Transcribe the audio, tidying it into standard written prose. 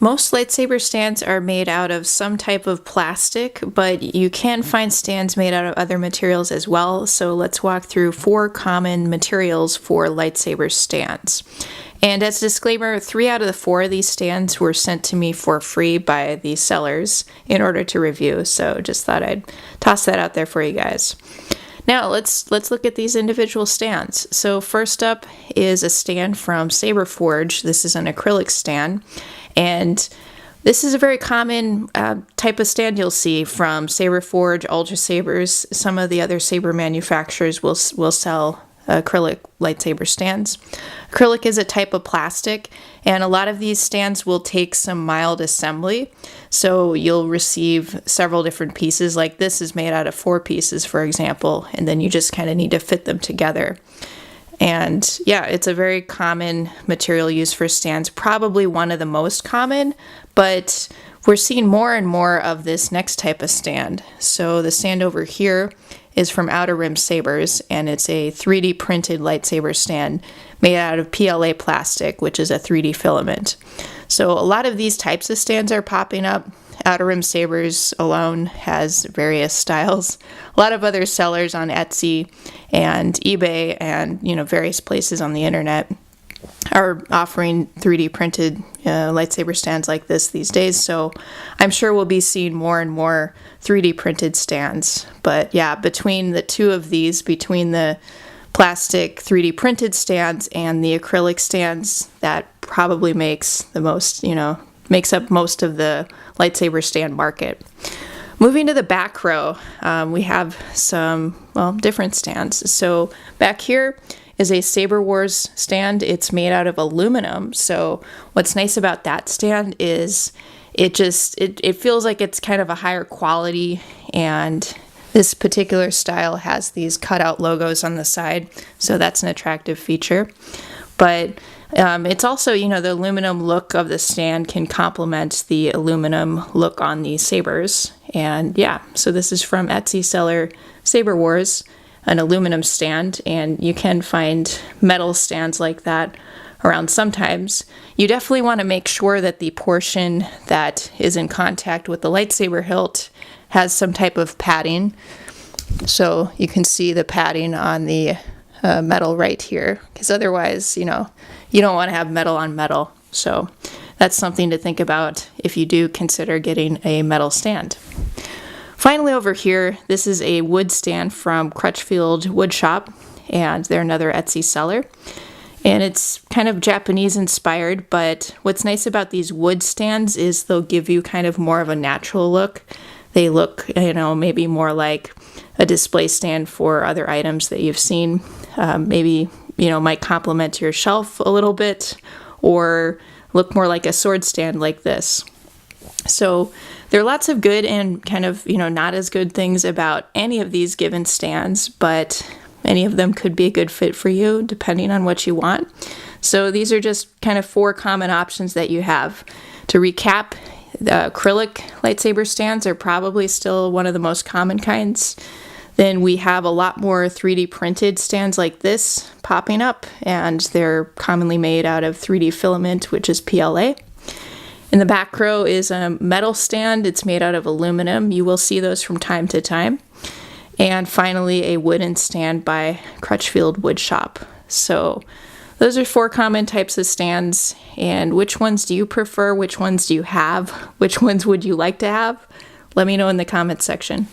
Most lightsaber stands are made out of some type of plastic, but you can find stands made out of other materials as well. So let's walk through 4 common materials for lightsaber stands. And as a disclaimer, 3 out of the 4 of these stands were sent to me for free by the sellers in order to review. So just thought I'd toss that out there for you guys. Now let's look at these individual stands. So first up is a stand from Saber Forge. This is an acrylic stand, and this is a very common type of stand you'll see from Saber Forge, Ultra Sabers. Some of the other saber manufacturers will sell acrylic lightsaber stands. Acrylic is a type of plastic, and a lot of these stands will take some mild assembly. So you'll receive several different pieces. Like this is made out of 4 pieces, for example, and then you just kind of need to fit them together. And yeah, it's a very common material used for stands, probably one of the most common, but we're seeing more and more of this next type of stand. So the stand over here is from Outer Rim Sabers, and it's a 3D printed lightsaber stand made out of PLA plastic, which is a 3D filament. So a lot of these types of stands are popping up. Outer Rim Sabers alone has various styles. A lot of other sellers on Etsy and eBay and various places on the internet are offering 3D printed lightsaber stands like this these days. So I'm sure we'll be seeing more and more 3D printed stands. But yeah, between the two of these, between the plastic 3D printed stands and the acrylic stands, that probably makes the most, makes up most of the lightsaber stand market. Moving to the back row, we have some, different stands. So back here is a Saber Wars stand. It's made out of aluminum. So what's nice about that stand is it feels like it's kind of a higher quality, and this particular style has these cutout logos on the side, so that's an attractive feature. But it's also, the aluminum look of the stand can complement the aluminum look on the sabers. And yeah, so this is from Etsy seller Saber Wars, an aluminum stand, and you can find metal stands like that around sometimes. You definitely want to make sure that the portion that is in contact with the lightsaber hilt has some type of padding. So you can see the padding on the metal right here, because otherwise, you don't want to have metal on metal. So that's something to think about if you do consider getting a metal stand. Finally, over here, this is a wood stand from Crutchfield Wood Shop, and they're another Etsy seller. And it's kind of Japanese inspired, but what's nice about these wood stands is they'll give you kind of more of a natural look. They look, maybe more like a display stand for other items that you've seen. Maybe, might complement your shelf a little bit, or look more like a sword stand like this. So there are lots of good and kind of, not as good things about any of these given stands, but any of them could be a good fit for you depending on what you want. So these are just kind of 4 common options that you have. To recap, the acrylic lightsaber stands are probably still one of the most common kinds. Then we have a lot more 3D printed stands like this popping up, and they're commonly made out of 3D filament, which is PLA. In the back row is a metal stand. It's made out of aluminum. You will see those from time to time. And finally, a wooden stand by Crutchfield Wood Shop. So those are 4 common types of stands. And which ones do you prefer? Which ones do you have? Which ones would you like to have? Let me know in the comments section.